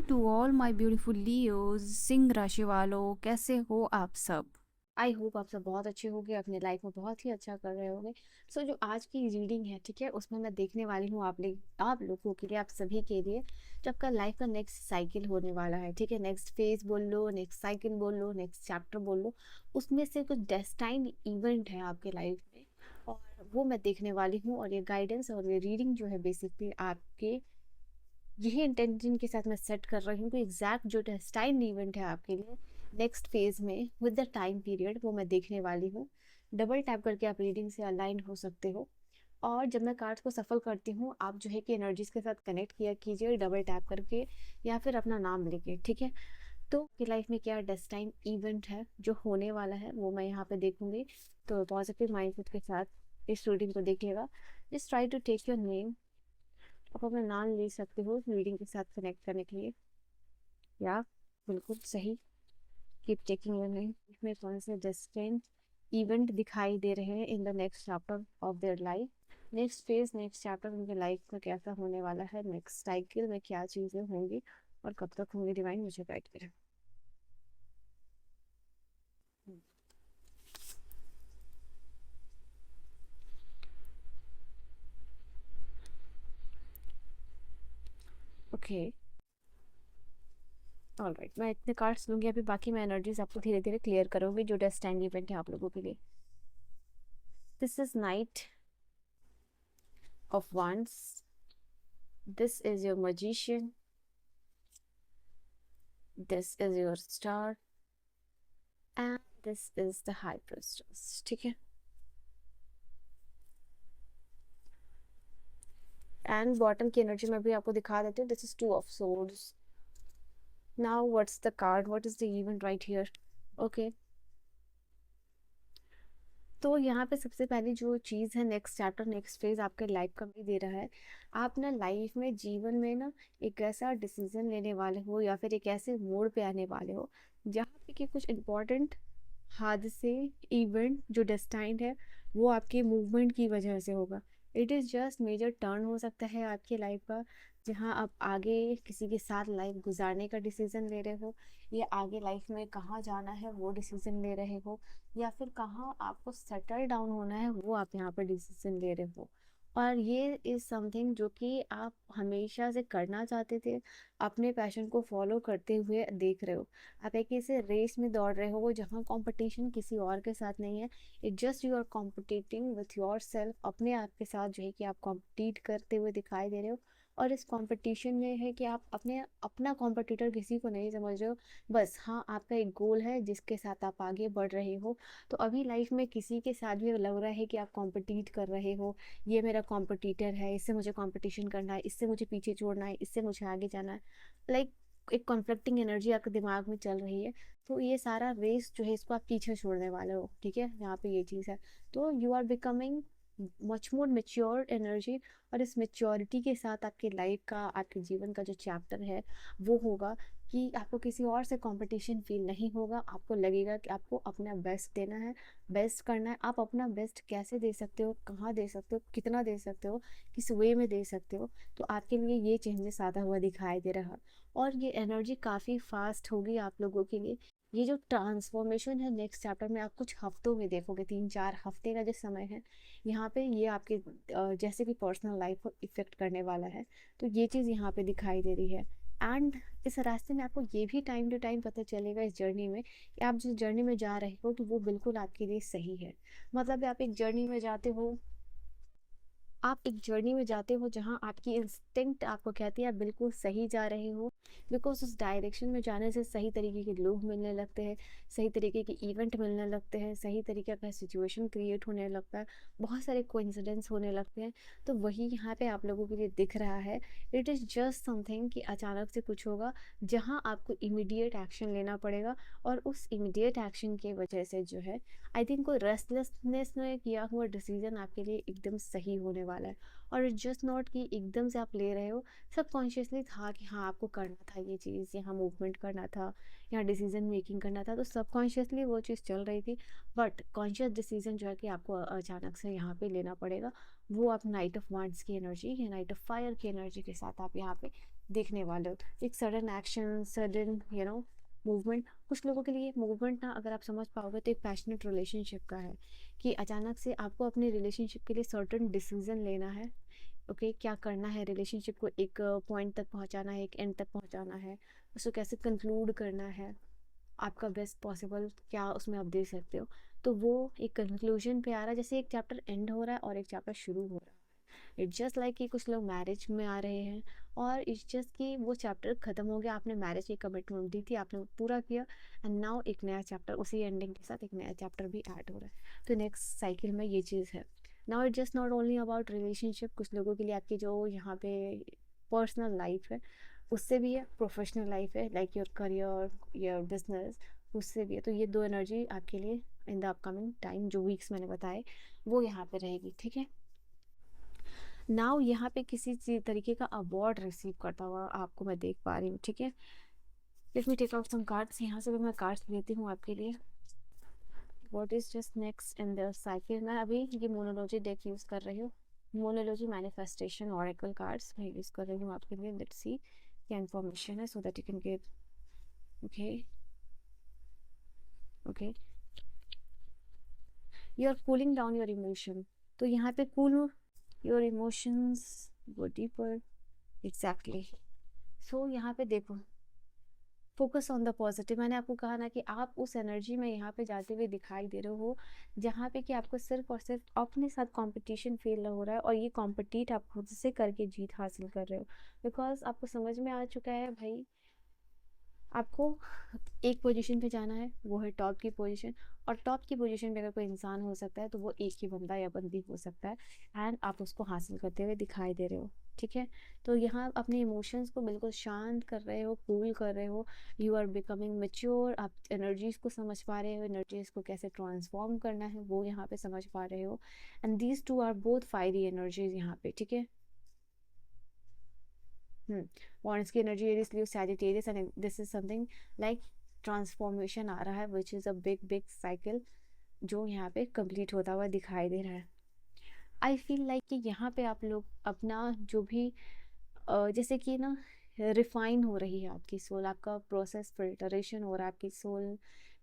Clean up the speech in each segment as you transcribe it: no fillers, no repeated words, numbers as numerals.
To all my beautiful Leos सिंह राशि वालों, कैसे हो आप सब। आई होप आप सब बहुत अच्छे होंगे, अपने लाइफ में बहुत ही अच्छा कर रहे होंगे। जो आज की रीडिंग है, ठीक है, उसमें मैं देखने वाली हूँ आप लोगों के लिए, आप सभी के लिए, जो आपका लाइफ का नेक्स्ट साइकिल होने वाला है, ठीक है। नेक्स्ट फेज बोल लो, नेक्स्ट साइकिल बोल लो, नेक्स्ट चैप्टर बोल लो, उसमें से कुछ डेस्टाइन इवेंट है आपके लाइफ में, और वो मैं देखने वाली हूँ। और ये गाइडेंस और ये रीडिंग जो है बेसिकली आपके यही इंटेंशन के साथ मैं सेट कर रही हूँ कि एग्जैक्ट जो डेस्टाइन इवेंट है आपके लिए नेक्स्ट फेज में विद द टाइम पीरियड, वो मैं देखने वाली हूँ। डबल टैप करके आप रीडिंग से अलाइन हो सकते हो। और जब मैं कार्ड्स को सफल करती हूँ, आप जो है कि एनर्जीज के साथ कनेक्ट किया कीजिए डबल टैप करके, या फिर अपना नाम लेके, ठीक है। तो आपकी लाइफ में क्या डेस्टाइन इवेंट है जो होने वाला है, वो मैं यहाँ पे देखूंगी। तो पॉजिटिव माइंडसेट के साथ इस रीडिंग को देखिएगा। Just try to take your name. आप अपना नाम ले सकते हो रीडिंग के साथ कनेक्ट करने के लिए। या बिल्कुल सही। Keep taking your name. इसमें कौन से डेस्टिन इवेंट दिखाई दे रहे हैं इन the next chapter of their life. Next phase, next chapter उनके लाइफ का कैसा होने वाला है, नेक्स्ट साइकिल में क्या चीज़ें होंगी और कब तक होंगी, डिवाइन मुझे गाइड करें। ओके, ऑलराइट, मैं इतने कार्ड्स लूंगी अभी, बाकी मैं एनर्जीज आपको धीरे धीरे क्लियर करूंगी जो डेस्टाइन इवेंट है आप लोगों के लिए। This is night of wands. This is your magician. This is your star. And this is the high priestess, ठीक है। एंड बॉटम की एनर्जी में भी आपको दिखा देती हूँ। This is two of swords. Now what's the card, what is the event right here. Okay, तो यहाँ पे सबसे पहली जो चीज़ है, नेक्स्ट चैप्टर नेक्स्ट फेज आपके लाइफ का भी दे रहा है। आप ना लाइफ में, जीवन में ना, एक ऐसा डिसीजन लेने वाले हो या फिर एक ऐसे मोड़ पे आने वाले हो जहाँ पे कि कुछ इम्पोर्टेंट हादसे, इवेंट जो डेस्टाइंड है, वो आपके मूवमेंट की वजह से होगा। It is just major turn हो सकता है आपकी लाइफ का, जहाँ आप आगे किसी के साथ लाइफ गुजारने का डिसीजन ले रहे हो, या आगे लाइफ में कहाँ जाना है वो डिसीजन ले रहे हो, या फिर कहाँ आपको सेटल डाउन होना है वो आप यहाँ पर डिसीजन ले रहे हो। और ये इज़ समथिंग जो कि आप हमेशा से करना चाहते थे, अपने पैशन को फॉलो करते हुए देख रहे हो। आप एक ऐसे रेस में दौड़ रहे हो जहाँ कंपटीशन किसी और के साथ नहीं है। It just you are competing with yourself, अपने आप के साथ जो है कि आप कॉम्पिटिट करते हुए दिखाई दे रहे हो। और इस कंपटीशन में है कि आप अपना कॉम्पिटिटर किसी को नहीं समझ रहे हो। बस हाँ, आपका एक गोल है जिसके साथ आप आगे बढ़ रहे हो। तो अभी लाइफ में किसी के साथ भी लग रहा है कि आप कॉम्पिटिट कर रहे हो, ये मेरा कॉम्पिटिटर है, इससे मुझे कॉम्पिटिशन करना है, इससे मुझे पीछे छोड़ना है, इससे मुझे आगे जाना है। लाइक एक कॉन्फ्लिक्टिंग एनर्जी आपके दिमाग में चल रही है। तो ये सारा रेस जो है इसको आप पीछे छोड़ने वाले हो, ठीक है, यहाँ पे ये चीज़ है। तो you are becoming much more mature energy. और इस मेच्योरिटी के साथ आपकी लाइफ का, आपके जीवन का जो चैप्टर है वो होगा कि आपको किसी और से कंपटीशन फील नहीं होगा। आपको लगेगा कि आपको अपना बेस्ट देना है, बेस्ट करना है। आप अपना बेस्ट कैसे दे सकते हो, कहाँ दे सकते हो, कितना दे सकते हो, किस वे में दे सकते हो, तो आपके लिए ये चेंजेस आता हुआ दिखाई दे रहा है। और ये एनर्जी काफ़ी फास्ट होगी आप लोगों के लिए। ये जो ट्रांसफॉर्मेशन है नेक्स्ट चैप्टर में आप कुछ हफ्तों में देखोगे, 3-4 हफ्ते का जो समय है यहाँ पे, ये आपके जैसे कि पर्सनल लाइफ को इफेक्ट करने वाला है। तो ये चीज़ यहाँ पे दिखाई दे रही है। एंड इस रास्ते में आपको ये भी टाइम टू टाइम पता चलेगा इस जर्नी में कि आप जिस जर्नी में जा रहे हो तो वो बिल्कुल आपके लिए सही है। मतलब आप एक जर्नी में जाते हो, आप एक जर्नी में जाते हो जहाँ आपकी इंस्टिंक्ट आपको कहती है आप बिल्कुल सही जा रहे हो। बिकॉज उस डायरेक्शन में जाने से सही तरीके के लोग मिलने लगते हैं, सही तरीके के इवेंट मिलने लगते हैं, सही तरीके का सिचुएशन क्रिएट होने लगता है, बहुत सारे कोइंसिडेंस होने लगते हैं। तो वही यहाँ पे आप लोगों के लिए दिख रहा है। इट इज़ जस्ट समथिंग कि अचानक से कुछ होगा जहाँ आपको इमीडिएट एक्शन लेना पड़ेगा। और उस इमीडिएट एक्शन की वजह से जो है, आई थिंक कोई रेस्टलेसनेस में किया हुआ डिसीजन आपके लिए एकदम सही होने वाला है। और इट्स जस्ट नॉट कि एकदम से आप ले रहे हो, सबकॉन्शियसली था कि हाँ आपको करना था ये चीज़, यहाँ मूवमेंट करना था, यहाँ डिसीजन मेकिंग करना था, तो सबकॉन्शियसली वो चीज़ चल रही थी। बट कॉन्शियस डिसीजन जो है कि आपको अचानक से यहाँ पे लेना पड़ेगा, वो आप नाइट ऑफ वांड्स की एनर्जी या नाइट ऑफ फायर की एनर्जी के साथ आप यहाँ पे देखने वाले हो। एक सडन एक्शन, सडन मूवमेंट। कुछ लोगों के लिए मूवमेंट ना, अगर आप समझ पाओगे तो एक पैशनेट रिलेशनशिप का है, कि अचानक से आपको अपने रिलेशनशिप के लिए सर्टेन डिसीजन लेना है। ओके, क्या करना है, रिलेशनशिप को एक पॉइंट तक पहुंचाना है, एक एंड तक पहुंचाना है, उसको कैसे कंक्लूड करना है, आपका बेस्ट पॉसिबल क्या उसमें आप दे सकते हो। तो वो एक कंक्लूजन पे आ रहा है, जैसे एक चैप्टर एंड हो रहा है और एक चैप्टर शुरू हो रहा है। इट्स जस्ट लाइक कि कुछ लोग मैरिज में आ रहे हैं, और इट्स जस्ट कि वो चैप्टर खत्म हो गया, आपने मैरिज की कमिटमेंट दी थी, आपने वो पूरा किया, एंड नाउ एक नया चैप्टर उसी एंडिंग के साथ एक नया चैप्टर भी ऐड हो रहा है। तो नेक्स्ट साइकिल में ये चीज़ है। Now it just not only about relationship, कुछ लोगों के लिए आपकी जो यहाँ पे पर्सनल लाइफ है उससे भी है, प्रोफेशनल लाइफ है, like your career, your business, उससे भी है। तो ये दो एनर्जी आपके लिए इन द अपकमिंग टाइम, जो वीक्स मैंने बताए, वो यहाँ पे रहेगी। ठीक है, नाउ यहाँ पे किसी चीज तरीके का अवार्ड रिसीव करता हुआ आपको मैं देख पा रही हूँ। ठीक है, let me take out some cards, यहाँ से भी मैं कार्ड्स लेती हूँ आपके लिए। What is just next in the cycle. मैं अभी ये मोनोलॉजी डेक यूज कर रही हूँ, मोनोलॉजी मैनिफेस्टेशन ऑरेकल कार्ड्स मैं यूज कर रही हूँ आपके लिए। लेट्स सी क्या इन्फॉर्मेशन है, so that you can get. Okay, okay, you are cooling down your emotion. तो यहाँ पे cool your emotions, go deeper. Exactly. So यहाँ पे देखो, फोकस ऑन द पॉजिटिव। मैंने आपको कहा ना कि आप उस एनर्जी में यहाँ पे जाते हुए दिखाई दे रहे हो, जहाँ पे कि आपको सिर्फ और सिर्फ अपने साथ कंपटीशन फील हो रहा है, और ये कॉम्पिटिट आप खुद से करके जीत हासिल कर रहे हो। बिकॉज आपको समझ में आ चुका है भाई, आपको एक पोजीशन पे जाना है, वो है टॉप की पोजीशन। और टॉप की पोजीशन पे अगर कोई इंसान हो सकता है तो वो एक ही बंदा या बंदी हो सकता है, एंड आप उसको हासिल करते हुए दिखाई दे रहे हो। ठीक है, तो यहाँ अपने इमोशंस को बिल्कुल शांत कर रहे हो, कूल कर रहे हो। यू आर बिकमिंग मेच्योर, आप एनर्जीज को समझ पा रहे हो, एनर्जीज को कैसे ट्रांसफॉर्म करना है वो यहाँ पे समझ पा रहे हो। And these two are both fiery energies यहाँ पे। ठीक है, वॉन्ट्स की एनर्जी इसलिए Sagittarius, and this is something like transformation आ रहा है, which is a big big cycle जो यहाँ पे कंप्लीट होता हुआ दिखाई दे रहा है। आई फील लाइक कि यहाँ पे आप लोग अपना जो भी जैसे कि ना, रिफाइन हो रही है आपकी सोल, आपका प्रोसेस फिल्टरेशन हो रहा है आपकी सोल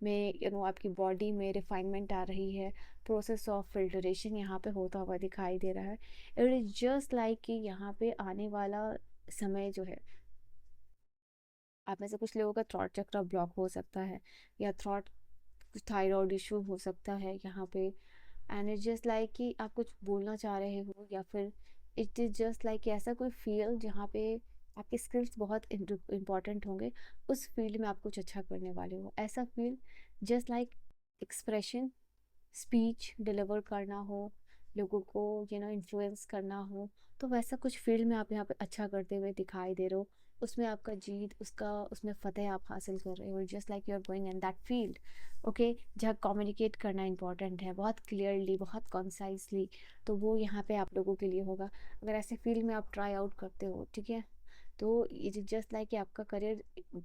में, आपकी बॉडी में रिफाइनमेंट आ रही है। प्रोसेस ऑफ फिल्टरेशन यहाँ पे होता हुआ दिखाई दे रहा है। इट इज़ जस्ट लाइक कि यहाँ पे आने वाला समय जो है, आप में से कुछ लोगों का थ्रॉट चक्र ब्लॉक हो सकता है, या थ्रॉट थायराइड इशू हो सकता है यहाँ पे। एंड इट जस्ट लाइक कि आप कुछ बोलना चाह रहे हो, या फिर इट इज़ जस्ट लाइक ऐसा कोई फील्ड जहाँ पे आपके स्किल्स बहुत इम्पॉर्टेंट होंगे, उस फील्ड में आप कुछ अच्छा करने वाले हो। ऐसा field just like expression, speech deliver करना हो, लोगों को इन्फ्लुएंस करना हो, तो वैसा कुछ फील्ड में आप यहाँ पे अच्छा करते हुए दिखाई दे रहे हो। उसमें आपका जीत, उसका उसमें फतेह आप हासिल कर रहे हो, just like you are going in that field. Okay, जहाँ कम्युनिकेट करना इंपॉर्टेंट है, बहुत क्लियरली, बहुत कॉन्साइसली, तो वो यहाँ पे आप लोगों के लिए होगा अगर ऐसे फील्ड में आप ट्राई आउट करते हो। ठीक है, तो इट इज जस्ट लाइक कि आपका career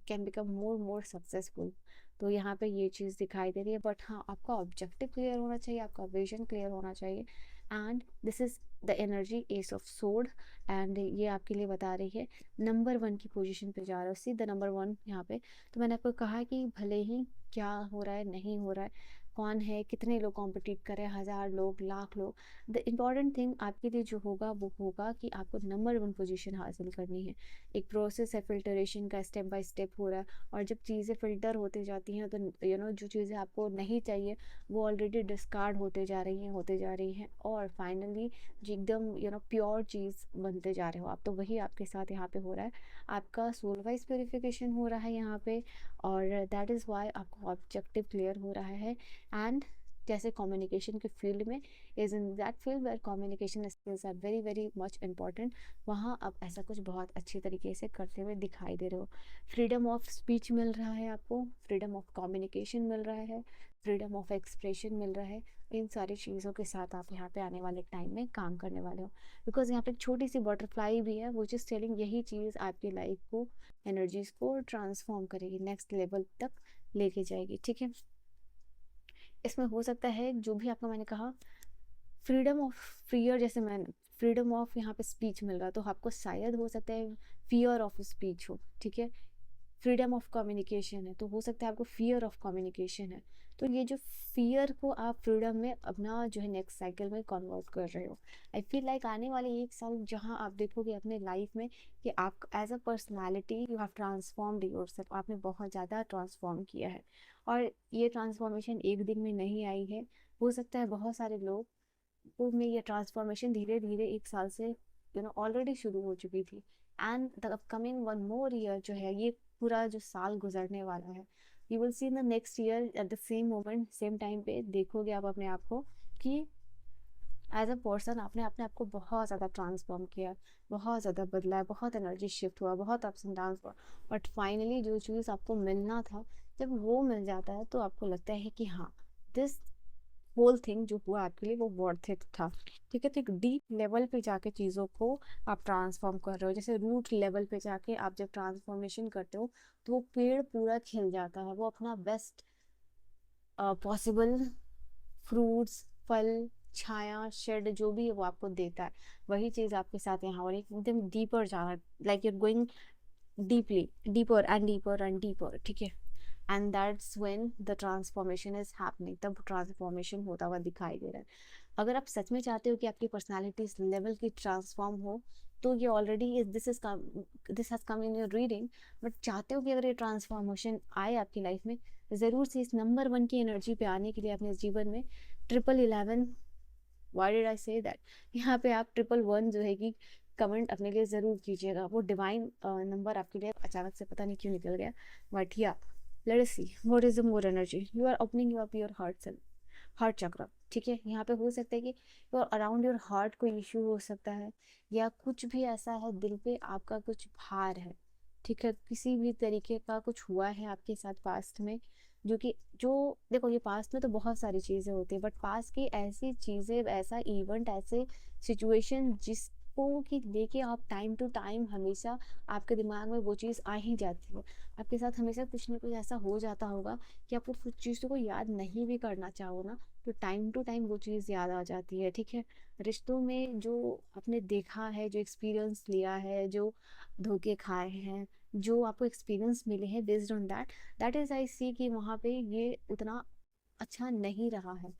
can become more more successful. तो यहाँ पे ये चीज़ दिखाई दे रही है, बट हाँ, आपका ऑब्जेक्टिव क्लियर होना चाहिए, आपका विजन क्लियर होना चाहिए। And this is the energy S of sword, and ये आपके लिए बता रही है नंबर वन की पोजीशन पे जा रहा है, सी द नंबर वन यहाँ पे। तो मैंने आपको कहा कि भले ही क्या हो रहा है, नहीं हो रहा है, कौन है, कितने लोग कॉम्पिटिट कर रहे हैं, 1000 लोग, लाख लोग, द इम्पॉर्टेंट थिंग आपके लिए जो होगा वो होगा कि आपको नंबर वन पोजीशन हासिल करनी है। एक प्रोसेस है फिल्टरेशन का, स्टेप बाय स्टेप हो रहा है, और जब चीज़ें फिल्टर होते जाती हैं तो जो चीज़ें आपको नहीं चाहिए वो ऑलरेडी डिस्कार्ड होते जा रही हैं, होते जा रही हैं, और फाइनली जो एकदम प्योर चीज़ बनते जा रहे हो आप। तो वही आपके साथ यहाँ पे हो रहा है, आपका सोल वाइज प्योरिफिकेशन हो रहा है यहाँ पे, और दैट इज़ वाई आपका ऑब्जेक्टिव क्लियर हो रहा है। एंड जैसे कम्युनिकेशन के फील्ड में, is in that field where communication skills are very very much important, वहाँ आप ऐसा कुछ बहुत अच्छी तरीके से करते हुए दिखाई दे रहे हो। फ्रीडम ऑफ स्पीच मिल रहा है आपको, फ्रीडम ऑफ कम्युनिकेशन मिल रहा है, फ्रीडम ऑफ एक्सप्रेशन मिल रहा है। इन सारी चीज़ों के साथ आप यहाँ पे आने वाले टाइम में काम करने वाले हो, बिकॉज यहाँ पे एक छोटी सी बटरफ्लाई भी है, वो इज टेलिंग यही चीज़ आपकी लाइफ को, एनर्जीज को ट्रांसफॉर्म करेगी, नेक्स्ट लेवल तक लेके जाएगी। ठीक है, इसमें हो सकता है जो भी आपका मैंने कहा फ्रीडम ऑफ फियर, जैसे मैं फ्रीडम ऑफ यहाँ पे स्पीच मिल रहा है, तो आपको शायद हो सकता है फियर ऑफ स्पीच हो, ठीक है। फ्रीडम ऑफ कम्युनिकेशन है, तो हो सकता है आपको फियर ऑफ कम्युनिकेशन है। तो ये जो फियर को आप फ्रीडम में अपना जो है नेक्स्ट साइकिल में कन्वर्ट कर रहे हो। आई फील लाइक आने वाले 1 साल जहाँ आप देखोगे अपने लाइफ में कि आप as a personality you have transformed yourself, आपने बहुत ज़्यादा ट्रांसफॉर्म किया है। और ये ट्रांसफॉर्मेशन एक दिन में नहीं आई है, हो सकता है बहुत सारे लोग में ये ट्रांसफॉर्मेशन धीरे धीरे 1 साल से ऑलरेडी शुरू हो चुकी थी। And the upcoming 1 more year जो है, ये पूरा जो साल गुजरने वाला है, you will see in the next year at the same moment same time पे देखोगे आप अपने आप को कि एज अ पर्सन आपने अपने आप को बहुत ज़्यादा ट्रांसफॉर्म किया, बहुत ज़्यादा बदला है, बहुत एनर्जी शिफ्ट हुआ, बहुत अप्स एंड डाउन हुआ। बट फाइनली जो चीज़ आपको मिलना था, जब वो मिल जाता है तो आपको लगता है कि हाँ, दिस होल थिंग जो हुआ आपके लिए वो वर्थ इट था, ठीक है। तो एक डीप लेवल पे जाके चीज़ों को आप ट्रांसफॉर्म कर रहे हो, जैसे रूट लेवल पे जाके आप जब ट्रांसफॉर्मेशन करते हो तो वो पेड़ पूरा खिल जाता है, वो अपना बेस्ट पॉसिबल फ्रूट्स, फल, छाया, शेड जो भी है वो आपको देता है। वही चीज़ आपके साथ यहाँ और एकदम डीपर जाना, like you're going deeply deeper and deeper and deeper, ठीक है। And that's when the transformation is happening, तब ट्रांसफॉर्मेशन होता हुआ दिखाई दे रहा है। अगर आप सच में चाहते हो कि आपकी पर्सनालिटी इस लेवल की ट्रांसफॉर्म हो, तो ये already this has come in your reading. But चाहते हो कि अगर ये ट्रांसफॉर्मेशन आए आपकी लाइफ में, ज़रूर से इस नंबर 1 की एनर्जी पे आने के लिए अपने जीवन में 1111, why did I say that, यहाँ पे आप 1111 जो है कि कमेंट अपने लिए ज़रूर कीजिएगा। वो डिवाइन नंबर आपके लिए अचानक से पता नहीं क्यों निकल गया, बट या let us see what is the more energy. You are opening your heart chakra, ठीक है। यहाँ पे हो सकता है कि योर अराउंड योर हार्ट कोई इशू हो सकता है, या कुछ भी ऐसा है दिल पे आपका कुछ भार है, ठीक है। किसी भी तरीके का कुछ हुआ है आपके साथ पास्ट में, जो देखो, ये पास्ट में तो बहुत सारी चीज़ें होती है, बट पास्ट की ऐसी चीज़ें, ऐसा इवेंट, ऐसे सिचुएशन जिसको कि लेके आप टाइम टू टाइम हमेशा आपके दिमाग में वो चीज़ आ ही जाती है। आपके साथ हमेशा कुछ ना कुछ ऐसा हो जाता होगा कि आपको कुछ चीज़ों को याद नहीं भी करना चाहो ना, तो टाइम टू टाइम वो चीज़ याद आ जाती है, ठीक है। रिश्तों में जो आपने देखा है, जो एक्सपीरियंस लिया है, जो धोखे खाए हैं, जो आपको एक्सपीरियंस मिले हैं, based on that is I see कि वहाँ पे ये उतना अच्छा नहीं रहा है।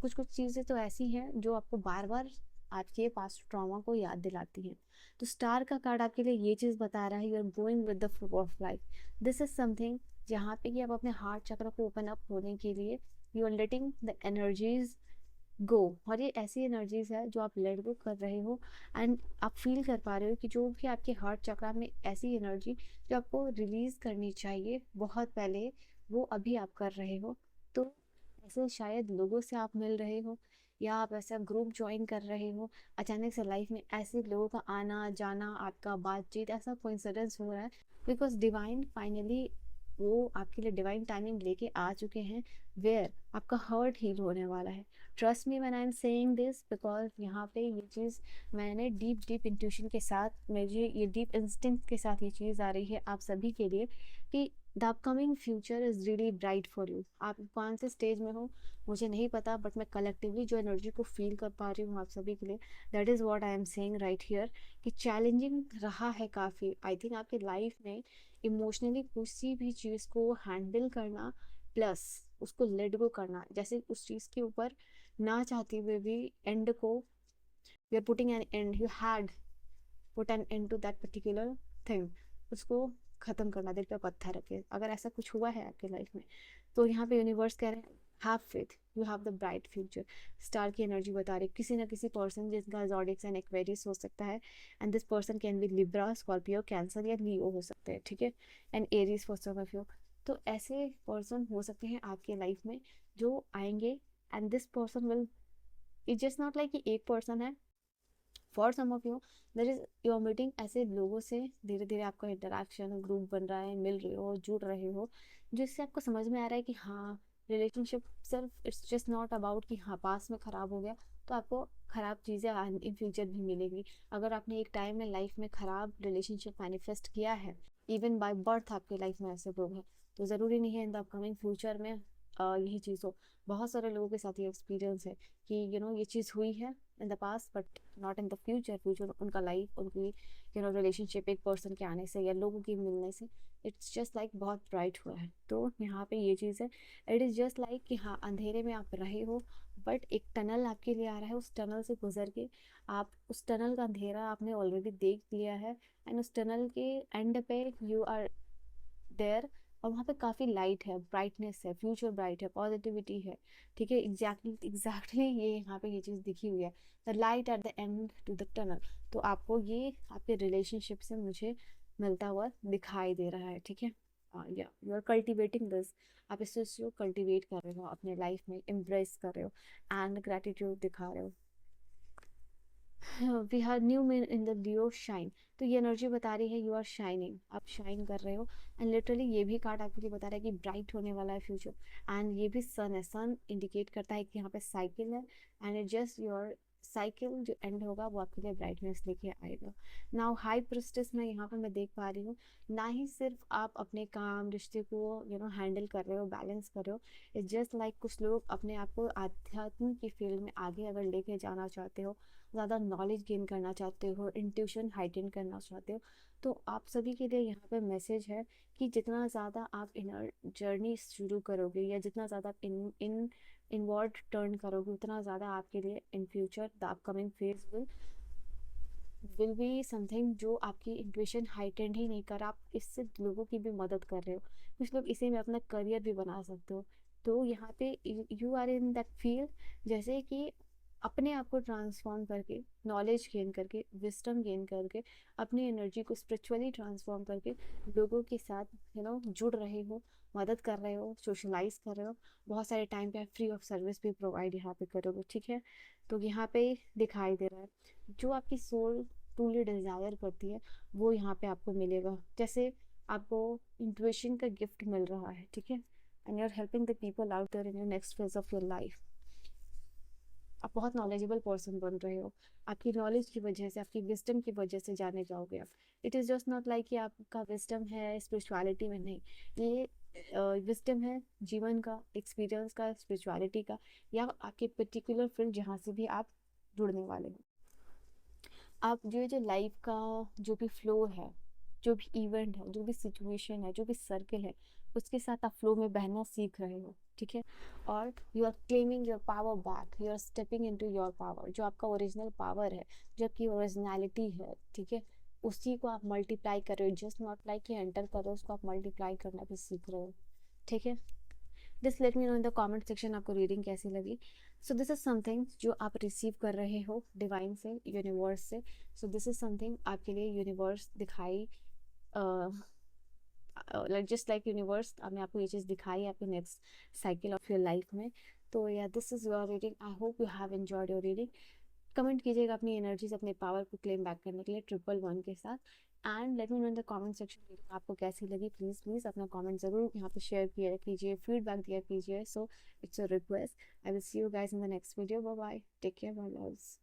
कुछ कुछ चीज़ें तो ऐसी हैं जो आपको बार बार आपके पास्ट ट्रॉमा को याद दिलाती हैं। तो स्टार का कार्ड आपके लिए ये चीज़ बता रहा है, you are going with the flow of life. This is something जहाँ पे कि आप अपने हार्ट चक्र को ओपन अप होने के लिए you are letting the energies go. और ये ऐसी एनर्जीज है जो आप लेट गो कर रहे हो, एंड आप फील कर पा रहे हो कि जो भी आपके हार्ट चक्र में ऐसी एनर्जी जो आपको रिलीज करनी चाहिए बहुत पहले, वो अभी आप कर रहे हो। तो ऐसे शायद लोगों से आप मिल रहे हो, या आप ऐसा ग्रुप ज्वाइन कर रहे हो, अचानक से लाइफ में ऐसे लोगों का आना जाना, आपका बातचीत, ऐसा कोइंसिडेंस हो रहा है, बिकॉज डिवाइन फाइनली वो आपके लिए डिवाइन टाइमिंग लेके आ चुके हैं, वेयर आपका हर्ट हील होने वाला है। Trust me when I am saying this, because यहाँ पे ये चीज़ मैंने डीप डीप इंट्यूशन के साथ, मुझे ये डीप इंस्टिंक्ट के साथ ये चीज़ आ रही है आप सभी के लिए कि the upcoming future is really bright for you. आप कौन से स्टेज में हो मुझे नहीं पता, बट मैं कलेक्टिवली जो एनर्जी को फील कर पा रही हूँ आप सभी के लिए, that is what I am saying right here, कि चैलेंजिंग रहा है काफ़ी। आई थिंक आपकी लाइफ में इमोशनली किसी भी चीज़ को हैंडल करना, प्लस उसको लेट गो करना, जैसे उस चीज़ के ऊपर ना चाहते हुए भी एंड को, you are putting an end, you had put an end to that particular thing, उसको ख़त्म करना, दिल पे पत्थर रखे। अगर ऐसा कुछ हुआ है आपके लाइफ में, तो यहाँ पे यूनिवर्स कह रहे हैं have faith, you have the bright future. Star की एनर्जी बता रही किसी ना किसी पर्सन जिसका ज़ोडिएक एंड एक्वेरियस हो सकता है, and this person can be Libra, Scorpio, Cancer या लियो हो सकते हैं, ठीक है, and Aries for some of you. तो ऐसे पर्सन हो सकते हैं आपके लाइफ में जो आएंगे, and this person will, it just not like कि एक पर्सन है, for some of you that is you are meeting ऐसे लोगों से, धीरे धीरे आपका इंटरेक्शन ग्रुप बन रहा है, मिल रहे हो, जुड़ रहे हो, जिससे आपको समझ में आ रहा है कि हाँ, रिलेशनशिप सिर्फ इट्स जस्ट नॉट अबाउट कि हाँ पास में ख़राब हो गया तो आपको ख़राब चीज़ें इन फ्यूचर भी मिलेगी। अगर आपने एक टाइम में लाइफ में ख़राब रिलेशनशिप मैनिफेस्ट किया है, इवन बाय बर्थ आपके लाइफ में ऐसे लोग हैं, तो ज़रूरी नहीं है इन द अपकमिंग फ्यूचर में यही चीज़ हो। बहुत सारे लोगों के साथ ये एक्सपीरियंस है कि ये चीज़ हुई है in the past but not in the future. Future उनका लाइफ, उनकी रिलेशनशिप एक पर्सन के आने से या लोगों के मिलने से इट्स जस्ट लाइक बहुत ब्राइट हुआ है। तो यहाँ पे ये चीज़ है, इट इज़ जस्ट लाइक कि हाँ, अंधेरे में आप रहे हो बट एक टनल आपके लिए आ रहा है, उस टनल से गुजर के आप उस टनल का अंधेरा आपने ऑलरेडी देख लिया है, एंड उस टनल के एंड पे यू आर देयर। और वहाँ पे काफ़ी लाइट है, ब्राइटनेस है, फ्यूचर ब्राइट है, पॉजिटिविटी है। ठीक है, एग्जैक्टली एग्जैक्टली ये यहाँ पे ये चीज़ दिखी हुई है, the light at the end to the tunnel. तो आपको ये आपके रिलेशनशिप से मुझे मिलता हुआ दिखाई दे रहा है। ठीक है, या यू आर कल्टिवेटिंग दिस, आप इस चीज़ को कल्टिवेट कर रहे हो अपने लाइफ में, एम्ब्रेस कर रहे हो एंड ग्रेटिट्यूड दिखा रहे हो। We have new moon in the Leo shine. तो ये एनर्जी बता रही है यू आर शाइनिंग, आप शाइन कर रहे हो। एंड लिटरली ये भी कार्ड आपके लिए बता रहा है कि ब्राइट होने वाला है फ्यूचर। एंड ये भी सन है, सन इंडिकेट करता है कि यहाँ पे साइकिल है, and it just your cycle जो एंड होगा वो आपके लिए ब्राइटनेस लेके आएगा। नाउ हाई प्रिस्टेस में यहाँ पर मैं देख पा रही हूँ, ना ही सिर्फ आप अपने काम रिश्ते को हैंडल कर रहे हो, बैलेंस कर रहे हो। इट्स जस्ट लाइक कुछ लोग अपने आप को आध्यात्म की फील्ड में आगे अगर लेके जाना चाहते हो, ज़्यादा नॉलेज गेन करना चाहते हो, इंट्यूशन हाइटन करना चाहते हो, तो आप सभी के लिए यहाँ पे मैसेज है कि जितना ज़्यादा आप इनर जर्नी शुरू करोगे या जितना ज़्यादा आप इनवर्ड टर्न करोगे, उतना ज़्यादा आपके लिए in future the upcoming phase will be something जो आपकी इंट्यूशन हाइटेंड ही नहीं कर, आप इससे लोगों की भी मदद कर रहे हो। कुछ लोग इसी में अपना करियर भी बना सकते हो। तो यहाँ पे you are in that field जैसे कि अपने आप को ट्रांसफॉर्म करके, नॉलेज गेन करके, विस्डम गेन करके, अपनी एनर्जी को स्पिरिचुअली ट्रांसफॉर्म करके लोगों के साथ जुड़ रहे हो, मदद कर रहे हो, सोशलाइज कर रहे हो। बहुत सारे टाइम पे आप फ्री ऑफ सर्विस भी प्रोवाइड यहाँ पे करोगे। ठीक है, तो यहाँ पे दिखाई दे रहा है जो आपकी सोल ट्रूली डिजायर करती है वो यहाँ पे आपको मिलेगा। जैसे आपको इंट्यूशन का गिफ्ट मिल रहा है। ठीक है, and you are helping the people out there in your next phase of your life. आप बहुत नॉलेजेबल पर्सन बन रहे हो, आपकी नॉलेज की वजह से, आपकी विजडम की वजह से जाने जाओगे आप। It is just not like कि आपका विजडम है स्पिरिचुअलिटी में, नहीं, ये विजडम है जीवन का, एक्सपीरियंस का, स्पिरिचुअलिटी का, या आपके पर्टिकुलर फील्ड जहाँ से भी आप जुड़ने वाले हो। आप जो लाइफ का जो भी फ्लो है, जो भी इवेंट है, जो भी सिचुएशन है, जो भी सर्कल है, उसके साथ आप फ्लो में बहना सीख रहे हो। ठीक है, और you are claiming your power back, you are stepping into your power, जो आपका ओरिजिनल पावर है, जो आपकी ओरिजिनलिटी है। ठीक है, उसी को आप मल्टीप्लाई कर रहे हो, जस्ट नॉट लाइक कि एंटर करो, उसको आप मल्टीप्लाई करना भी सीख रहे हो। ठीक है, just let me know in the comment section आपको रीडिंग कैसी लगी। सो दिस इज समथिंग जो आप रिसीव कर रहे हो डिवाइन से, यूनिवर्स से। सो दिस इज समथिंग आपके लिए यूनिवर्स दिखाई, लाइक जस्ट लाइक यूनिवर्स ने आपको ये चीज़ दिखाई आपके next cycle of your life में। तो या this is your reading, I hope you have enjoyed your reading. Comment कीजिएगा अपनी एनर्जीज, अपने पावर को क्लेम बैक करने के लिए 111 के साथ। And let me know in the comment section reading आपको कैसी लगी। प्लीज़ प्लीज़ अपना कमेंट ज़रूर यहाँ पे शेयर किया कीजिए, फीडबैक दिया कीजिए। So it's a request. I will see you guys in the next video. Bye bye, take care, bye loves.